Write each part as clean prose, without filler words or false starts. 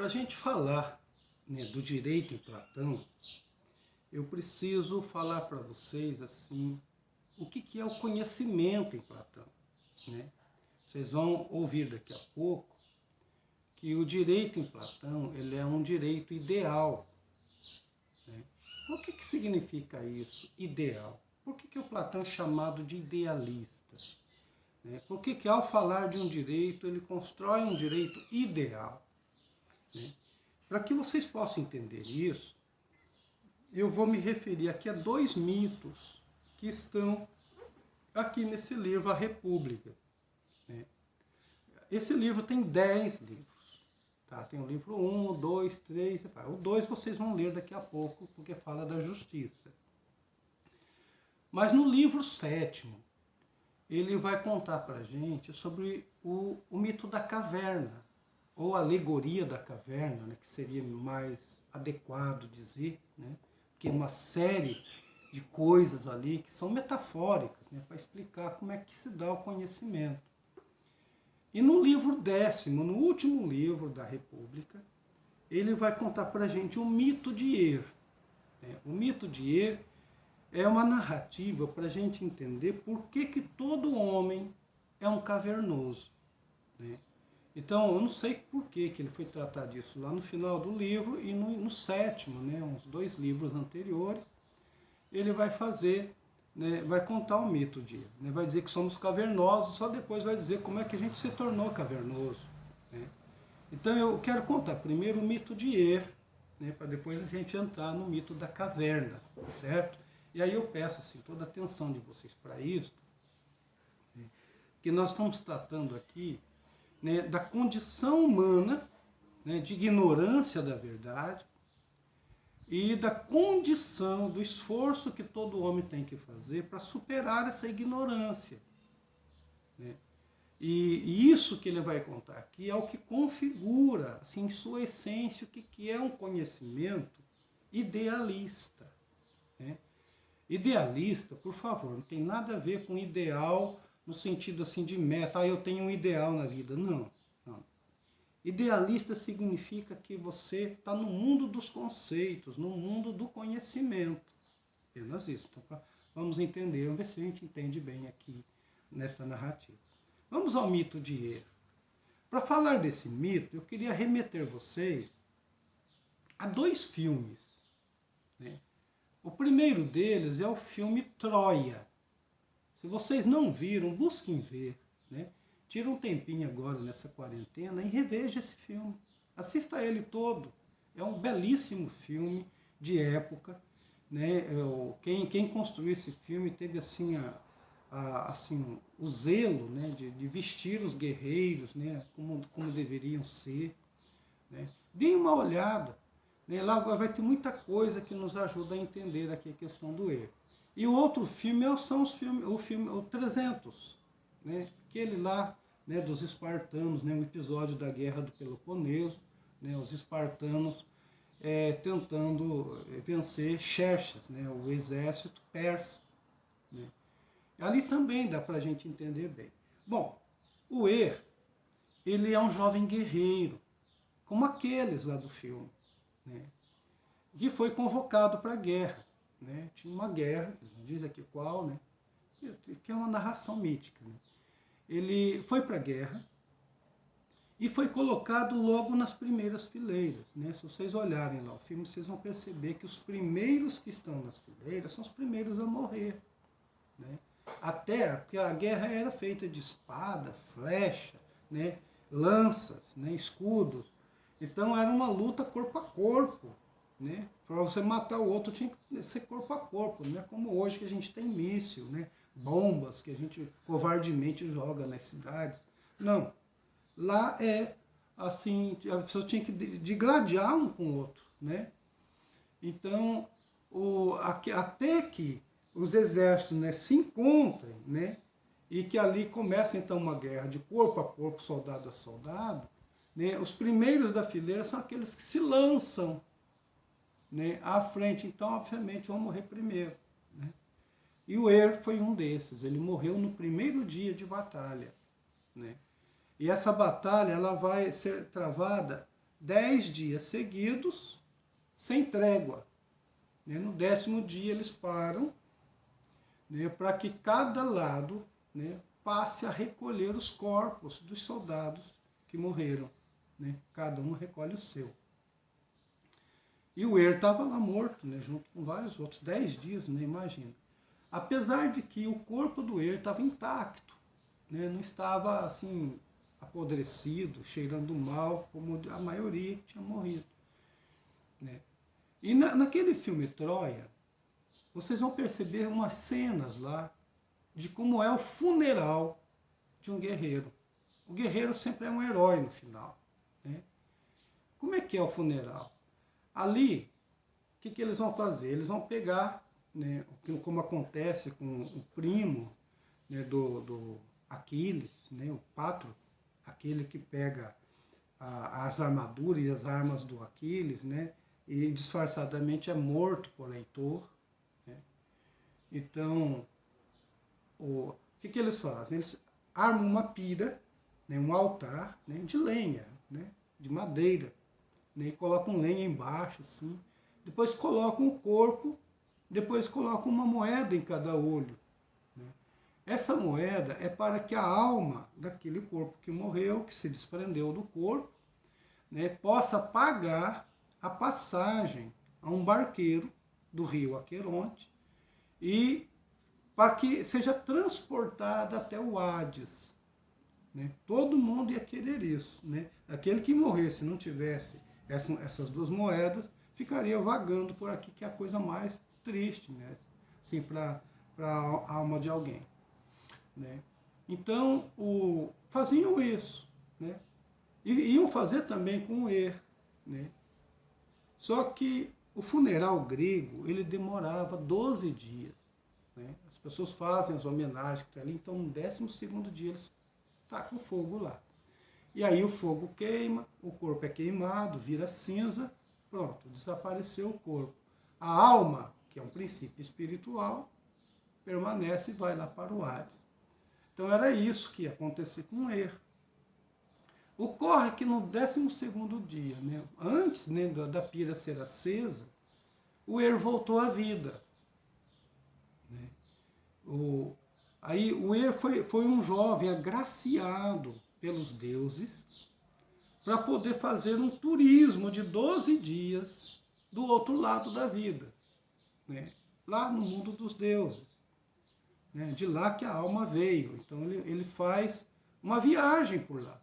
Para a gente falar, né, do direito em Platão, eu preciso falar para vocês assim o que é o conhecimento em Platão, né? Vocês vão ouvir daqui a pouco que o direito em Platão ele é um direito ideal, né? O que significa isso, ideal? Por que o Platão é chamado de idealista? Né? Por que ao falar de um direito ele constrói um direito ideal? Né? Para que vocês possam entender isso, eu vou me referir aqui a dois mitos que estão aqui nesse livro, A República. Né? Esse livro tem 10 livros. Tá? Tem o livro 1, 2, 3, o 2 vocês vão ler daqui a pouco, porque fala da justiça. Mas no livro 7º, ele vai contar para a gente sobre o mito da caverna, ou alegoria da caverna, né, que seria mais adequado dizer, né, que é uma série de coisas ali que são metafóricas, né, para explicar como é que se dá o conhecimento. E no livro 10º, no último livro da República, ele vai contar para a gente o mito de Er. Né? O mito de Er é uma narrativa para a gente entender por que todo homem é um cavernoso. Né? Então, eu não sei por que ele foi tratar disso lá no final do livro e no 7º, né, uns 2 livros anteriores, ele vai fazer, né, vai contar o mito de, né, vai dizer que somos cavernosos, só depois vai dizer como é que a gente se tornou cavernoso. Né? Então, eu quero contar primeiro o mito de Er, né, para depois a gente entrar no mito da caverna, certo? E aí eu peço assim, toda a atenção de vocês para isso, né, que nós estamos tratando aqui, né, da condição humana, né, de ignorância da verdade e da condição, do esforço que todo homem tem que fazer para superar essa ignorância. Né? E isso que ele vai contar aqui é o que configura, assim, em sua essência, o que é um conhecimento idealista. Né? Idealista, por favor, não tem nada a ver com ideal no sentido assim de meta, eu tenho um ideal na vida. Não, não. Idealista significa que você está no mundo dos conceitos, no mundo do conhecimento. Apenas isso. Então, vamos entender, vamos ver se a gente entende bem aqui nesta narrativa. Vamos ao mito de Er. Para falar desse mito, eu queria remeter vocês a 2 filmes. Né? O primeiro deles é o filme Troia. Se vocês não viram, busquem ver. Né? Tira um tempinho agora nessa quarentena e reveja esse filme. Assista ele todo. É um belíssimo filme de época. Né? Quem construiu esse filme teve assim, assim o zelo, né? de vestir os guerreiros, né? como deveriam ser. Né? Deem uma olhada. Né? Lá vai ter muita coisa que nos ajuda a entender aqui a questão do erro. E o outro filme são o 300, né? Aquele lá, né, dos espartanos, né, um episódio da Guerra do Peloponeso, né, os espartanos tentando vencer Xerxes, né, o exército persa. Né? Ali também dá para a gente entender bem. Bom, o Er, ele é um jovem guerreiro, como aqueles lá do filme, né, que foi convocado para a guerra. Né? Tinha uma guerra, não diz aqui qual, né? Que é uma narração mítica. Né? Ele foi para a guerra e foi colocado logo nas primeiras fileiras. Né? Se vocês olharem lá o filme, vocês vão perceber que os primeiros que estão nas fileiras são os primeiros a morrer. Né? Até porque a guerra era feita de espada, flecha, né? Lanças, né? Escudos. Então era uma luta corpo a corpo. Né? Para você matar o outro tinha que ser corpo a corpo, não é como hoje que a gente tem míssil, né? Bombas que a gente covardemente joga nas cidades. Não. Lá é assim, a pessoa tinha que digladiar um com o outro. Né? Então, até que os exércitos, né, se encontrem, né, e que ali começa então uma guerra de corpo a corpo, soldado a soldado, né, os primeiros da fileira são aqueles que se lançam, né, à frente, então obviamente vão morrer primeiro. Né? E o Er foi um desses, ele morreu no primeiro dia de batalha. Né? E essa batalha ela vai ser travada 10 dias seguidos, sem trégua. Né? No 10º dia eles param, né, para que cada lado, né, passe a recolher os corpos dos soldados que morreram. Né? Cada um recolhe o seu. E o estava lá morto, né, junto com vários outros, 10 dias, né, imagina. Apesar de que o corpo do estava intacto, né, não estava assim apodrecido, cheirando mal, como a maioria que tinha morrido. Né? E naquele filme Troia, vocês vão perceber umas cenas lá de como é o funeral de um guerreiro. O guerreiro sempre é um herói no final. Né? Como é que é o funeral? Ali, o que eles vão fazer? Eles vão pegar, né, como acontece com o primo, né, do Aquiles, né, o Patroclo, aquele que pega as armaduras e as armas do Aquiles, né, e disfarçadamente é morto por Heitor. Né? Então, o que eles fazem? Eles armam uma pira, né, um altar, né, de lenha, né, de madeira, né, e colocam lenha embaixo, assim. Depois colocam o corpo, depois colocam uma moeda em cada olho. Né. Essa moeda é para que a alma daquele corpo que morreu, que se desprendeu do corpo, né, possa pagar a passagem a um barqueiro do rio Aqueronte e para que seja transportada até o Hades. Né? Todo mundo ia querer isso. Né? Aquele que morresse e não tivesse essas duas moedas, ficaria vagando por aqui, que é a coisa mais triste, né? Assim, para a alma de alguém. Né? Então, faziam isso. Né? E iam fazer também com o né? Só que o funeral grego, ele demorava 12 dias. Né? As pessoas fazem as homenagens que tá ali, então no 12º dia eles tacam fogo lá. E aí o fogo queima, o corpo é queimado, vira cinza, pronto, desapareceu o corpo. A alma, que é um princípio espiritual, permanece e vai lá para o Hades. Então era isso que ia acontecer com o Ocorre que no 12º dia, né, antes, né, da pira ser acesa, o voltou à vida. Né? Aí o foi um jovem agraciado pelos deuses para poder fazer um turismo de 12 dias do outro lado da vida, né? Lá no mundo dos deuses. Né? De lá que a alma veio. Então ele faz uma viagem por lá.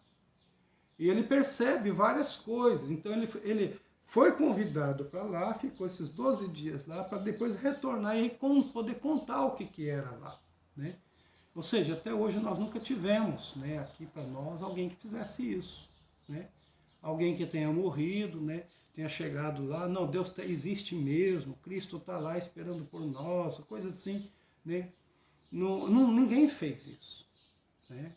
E ele percebe várias coisas. Então ele foi convidado para lá, ficou esses 12 dias lá, para depois retornar e poder contar o que era lá. Né? Ou seja, até hoje nós nunca tivemos, né, aqui para nós alguém que fizesse isso. Né? Alguém que tenha morrido, né, tenha chegado lá, não, Deus existe mesmo, Cristo está lá esperando por nós, coisas assim. Né? Ninguém fez isso. Né?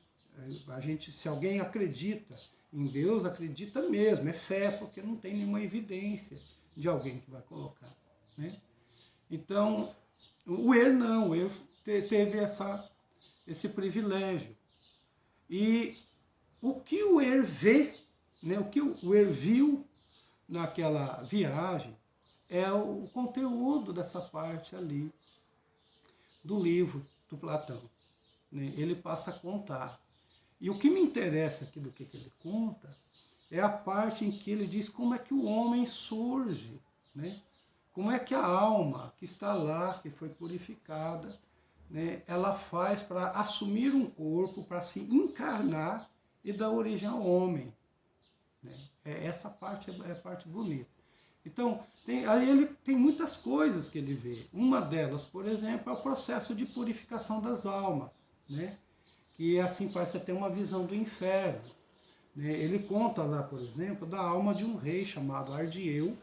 A gente, se alguém acredita em Deus, acredita mesmo, é fé, porque não tem nenhuma evidência de alguém que vai colocar. Né? Então, o não, o teve esse privilégio. E o que o vê, né, o que o viu naquela viagem, é o conteúdo dessa parte ali do livro do Platão. Né? Ele passa a contar. E o que me interessa aqui do que ele conta é a parte em que ele diz como é que o homem surge, né? Como é que a alma que está lá, que foi purificada, né, ela faz para assumir um corpo, para se encarnar e dar origem ao homem. Né? Essa parte é a parte bonita. Então, aí ele tem muitas coisas que ele vê. Uma delas, por exemplo, é o processo de purificação das almas, né? Que assim parece ter uma visão do inferno. Né? Ele conta lá, por exemplo, da alma de um rei chamado Ardieu,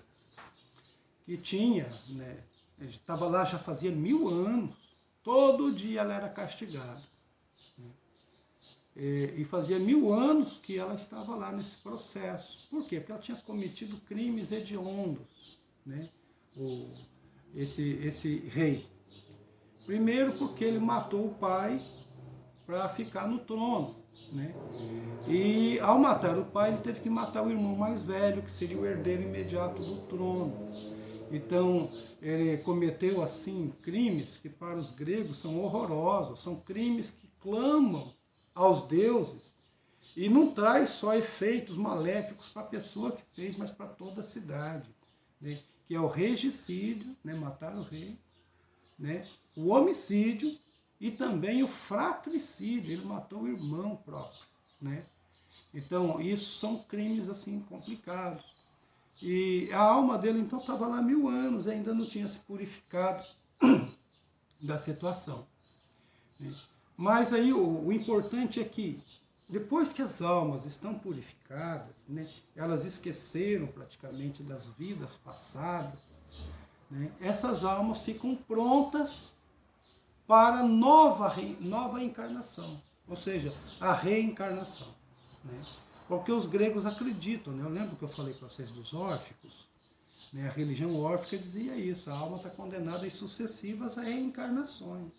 que tinha, né, estava lá já fazia 1000 anos, todo dia ela era castigada. Né? E fazia 1000 anos que ela estava lá nesse processo. Por quê? Porque ela tinha cometido crimes hediondos, né? Esse rei. Primeiro porque ele matou o pai para ficar no trono. né? E ao matar o pai, ele teve que matar o irmão mais velho, que seria o herdeiro imediato do trono. Então, ele cometeu assim crimes que para os gregos são horrorosos, são crimes que clamam aos deuses e não traz só efeitos maléficos para a pessoa que fez, mas para toda a cidade, né? Que é o regicídio, né? Matar o rei, né? O homicídio e também o fratricídio, ele matou o irmão próprio, né? Então, isso são crimes assim complicados. E a alma dele então estava lá 1000 anos, ainda não tinha se purificado da situação, né? Mas aí o importante é que depois que as almas estão purificadas, né, elas esqueceram praticamente das vidas passadas, né, essas almas ficam prontas para nova encarnação, ou seja, a reencarnação, né? Porque os gregos acreditam, né? Eu lembro que eu falei para vocês dos órficos, né? A religião órfica dizia isso, a alma está condenada em sucessivas reencarnações,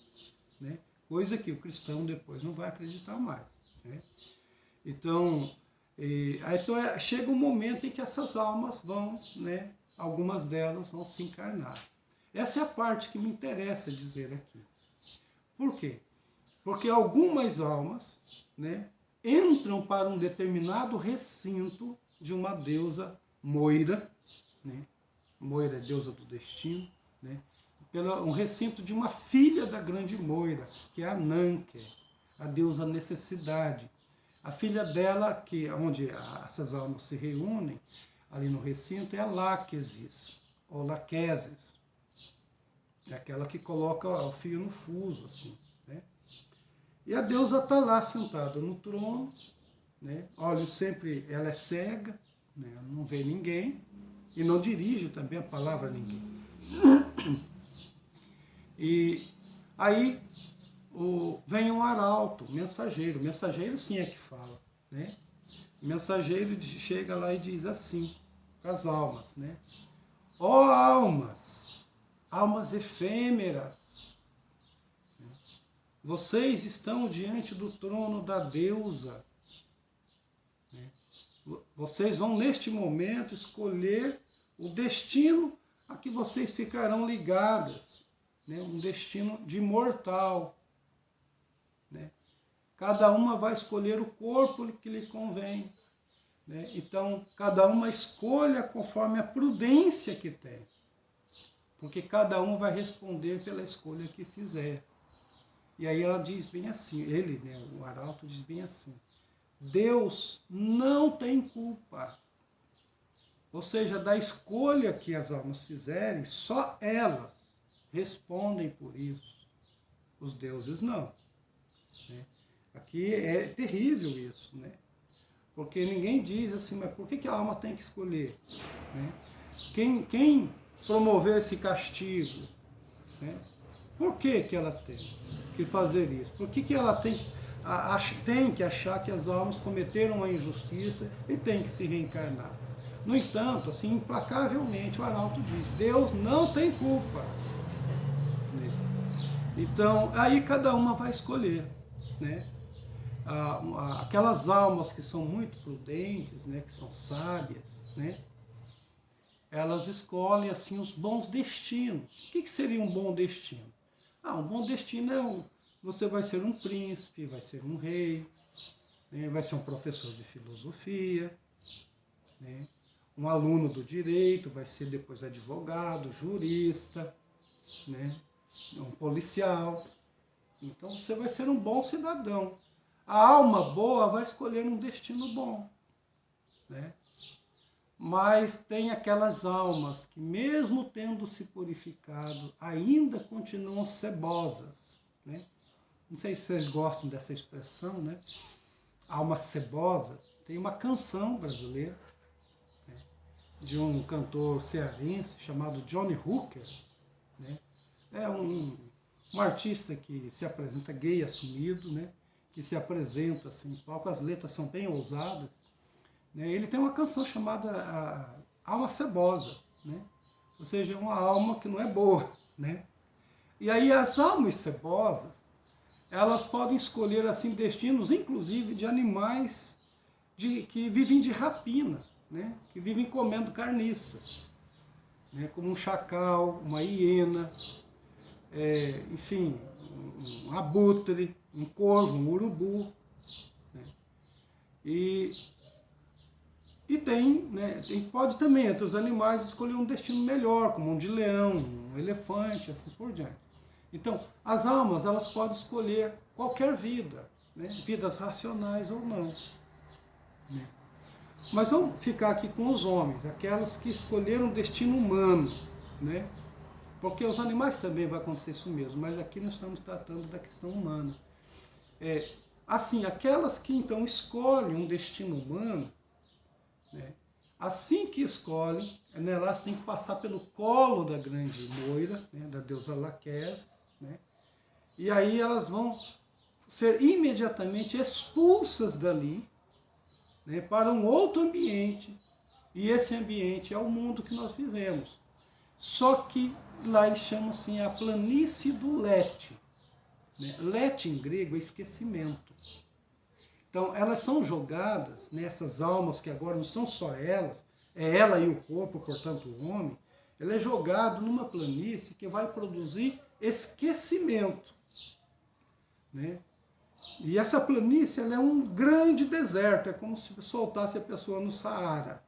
né? Coisa que o cristão depois não vai acreditar mais, né? Então, chega um momento em que essas almas vão, né? Algumas delas vão se encarnar. Essa é a parte que me interessa dizer aqui. Por quê? Porque algumas almas, né, entram para um determinado recinto de uma deusa Moira, né? Moira é deusa do destino, né? Um recinto de uma filha da grande Moira, que é a Nanke, a deusa necessidade. A filha dela, que onde essas almas se reúnem, ali no recinto, é a Láquesis, ou Laquesis. É aquela que coloca o fio no fuso, assim, né? E a deusa está lá sentada no trono, né? Olhos sempre, ela é cega, né? Não vê ninguém, e não dirige também a palavra a ninguém. E aí vem um arauto, o mensageiro sim é que fala, né? O mensageiro chega lá e diz assim, para as almas, né? Ó almas, almas efêmeras, vocês estão diante do trono da deusa, né? Vocês vão neste momento escolher o destino a que vocês ficarão ligadas, né? Um destino de imortal, né? Cada uma vai escolher o corpo que lhe convém, né? Então, cada uma escolha conforme a prudência que tem, porque cada um vai responder pela escolha que fizer. E aí ela diz bem assim, ele, né, o arauto diz bem assim, Deus não tem culpa. Ou seja, da escolha que as almas fizerem, só elas respondem por isso. Os deuses não, né? Aqui é terrível isso, né? Porque ninguém diz assim, mas por que a alma tem que escolher, né? Quem promoveu esse castigo, né? Por que ela tem que fazer isso? Por que ela tem que achar que as almas cometeram uma injustiça e tem que se reencarnar? No entanto, assim, implacavelmente o arauto diz, Deus não tem culpa. Então, aí cada uma vai escolher, né? Aquelas almas que são muito prudentes, né, que são sábias, né, elas escolhem assim os bons destinos. O que seria um bom destino? Um bom destino é você vai ser um príncipe, vai ser um rei, né, vai ser um professor de filosofia, né, um aluno do direito, vai ser depois advogado, jurista, né, um policial. Então você vai ser um bom cidadão. A alma boa vai escolher um destino bom, né? Mas tem aquelas almas que, mesmo tendo se purificado, ainda continuam cebosas, né? Não sei se vocês gostam dessa expressão, né? Alma cebosa. Tem uma canção brasileira, né, de um cantor cearense chamado Johnny Hooker, né? É um artista que se apresenta gay assumido, né? Que se apresenta assim, palco, as letras são bem ousadas, né? Ele tem uma canção chamada Alma Cebosa, né? Ou seja, uma alma que não é boa, né? E aí as almas cebosas, elas podem escolher assim destinos, inclusive de animais que vivem de rapina, né? Que vivem comendo carniça, né? Como um chacal, uma hiena, enfim, um abutre, um corvo, um urubu. Né? E tem, né, pode também, entre os animais, escolher um destino melhor, como um de leão, um elefante, assim por diante. Então, as almas, elas podem escolher qualquer vida, né, vidas racionais ou não. Né. Mas vamos ficar aqui com os homens, aquelas que escolheram o destino humano, né, porque os animais também vai acontecer isso mesmo, mas aqui nós estamos tratando da questão humana. Assim, aquelas que então escolhem um destino humano, né, assim que escolhem, né, elas têm que passar pelo colo da grande moira, né, da deusa Laquesis, né, e aí elas vão ser imediatamente expulsas dali, né, para um outro ambiente, e esse ambiente é o mundo que nós vivemos. Só que lá eles chamam assim a planície do Lete. Né? Lete em grego é esquecimento. Então elas são jogadas, né, essas almas que agora não são só elas, é ela e o corpo, portanto o homem, ele é jogado numa planície que vai produzir esquecimento. Né? E essa planície ela é um grande deserto, é como se soltasse a pessoa no Saara.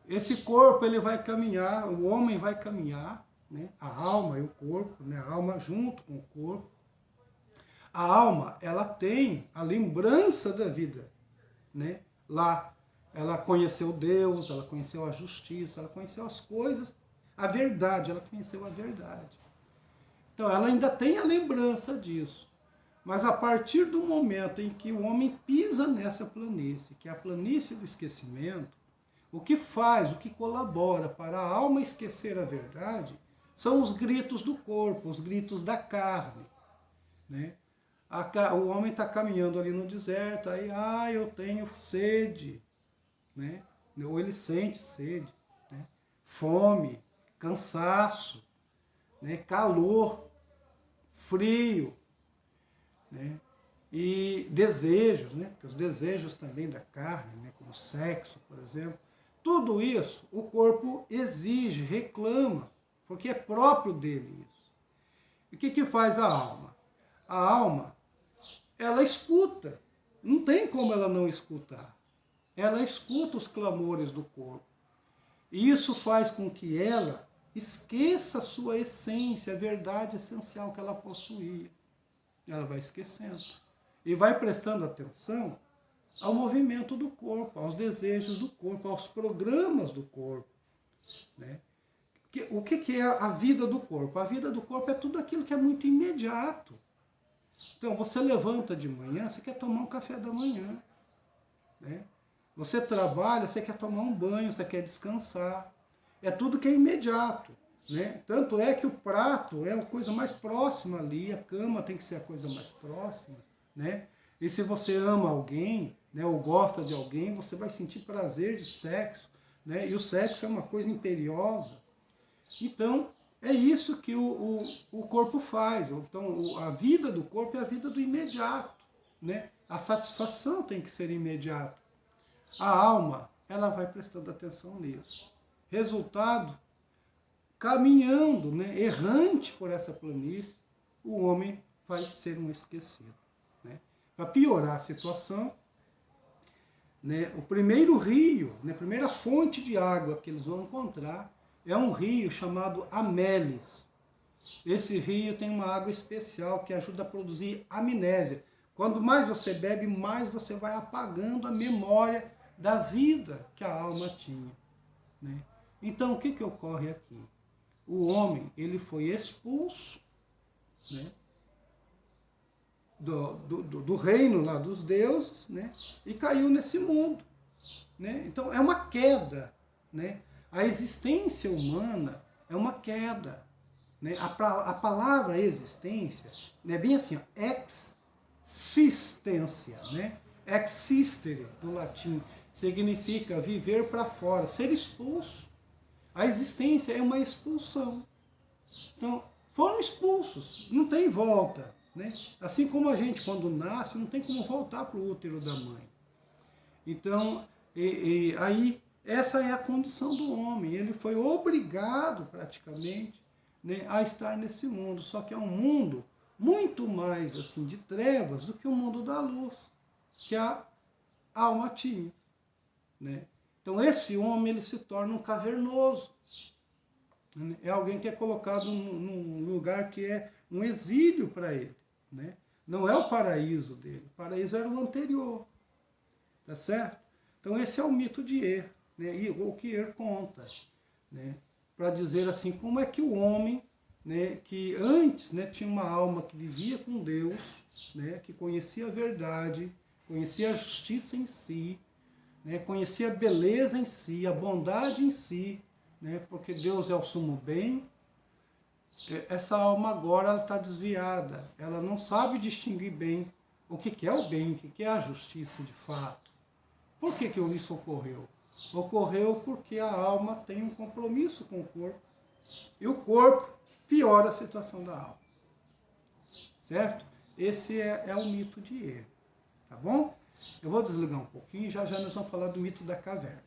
Esse corpo ele vai caminhar, o homem vai caminhar, né? A alma e o corpo, né? A alma junto com o corpo. A alma ela tem a lembrança da vida. Né? Lá ela conheceu Deus, ela conheceu a justiça, ela conheceu as coisas, a verdade, ela conheceu a verdade. Então ela ainda tem a lembrança disso. Mas a partir do momento em que o homem pisa nessa planície, que é a planície do esquecimento, o que faz, o que colabora para a alma esquecer a verdade, são os gritos do corpo, os gritos da carne. Né? O homem está caminhando ali no deserto, aí, eu tenho sede. Né? Ou ele sente sede. Né? Fome, cansaço, né? Calor, frio. Né? E desejos, né? Os desejos também da carne, né? Como sexo, por exemplo. Tudo isso o corpo exige, reclama, porque é próprio dele isso. E o que faz a alma? A alma, ela escuta, não tem como ela não escutar. Ela escuta os clamores do corpo. E isso faz com que ela esqueça a sua essência, a verdade essencial que ela possuía. Ela vai esquecendo. E vai prestando atenção ao movimento do corpo, aos desejos do corpo, aos programas do corpo. Né? O que é a vida do corpo? A vida do corpo é tudo aquilo que é muito imediato. Então, você levanta de manhã, você quer tomar um café da manhã. Né? Você trabalha, você quer tomar um banho, você quer descansar. É tudo que é imediato. Né? Tanto é que o prato é a coisa mais próxima ali, a cama tem que ser a coisa mais próxima. Né? E se você ama alguém, né, ou gosta de alguém, você vai sentir prazer de sexo. Né? E o sexo é uma coisa imperiosa. Então, é isso que o corpo faz. Então, a vida do corpo é a vida do imediato. Né? A satisfação tem que ser imediata. A alma, ela vai prestando atenção nisso. Resultado, caminhando, né, errante por essa planície, o homem vai ser um esquecido. Né? Para piorar a situação, né, o primeiro rio, né, a primeira fonte de água que eles vão encontrar é um rio chamado Amélis. Esse rio tem uma água especial que ajuda a produzir amnésia. Quanto mais você bebe, mais você vai apagando a memória da vida que a alma tinha. Né? Então, o que ocorre aqui? O homem, ele foi expulso, né, do reino lá dos deuses, né, e caiu nesse mundo. Né? Então, é uma queda. Né? A existência humana é uma queda. Né? A palavra existência é bem assim, existência. Né? Existere, do latim, significa viver para fora, ser expulso. A existência é uma expulsão. Então, foram expulsos, não tem volta. né? Assim como a gente, quando nasce, não tem como voltar para o útero da mãe. Então, aí, essa é a condição do homem. Ele foi obrigado, praticamente, né, a estar nesse mundo. Só que é um mundo muito mais assim de trevas do que o mundo da luz, que a alma tinha, né? Então, esse homem ele se torna um cavernoso. Né? É alguém que é colocado num lugar que é um exílio para ele, né? Não é o paraíso dele. O paraíso era o anterior. Tá certo? Então esse é o mito de Er, né? E o que Er conta, né? Para dizer assim, como é que o homem, né, que antes, né, tinha uma alma que vivia com Deus, né, que conhecia a verdade, conhecia a justiça em si, né, conhecia a beleza em si, a bondade em si, né, porque Deus é o sumo bem. Essa alma agora está desviada, ela não sabe distinguir bem o que é o bem, o que é a justiça de fato. Por que isso ocorreu? Ocorreu porque a alma tem um compromisso com o corpo. E o corpo piora a situação da alma. Certo? Esse é o mito de Er. Tá bom? Eu vou desligar um pouquinho e já nós vamos falar do mito da caverna.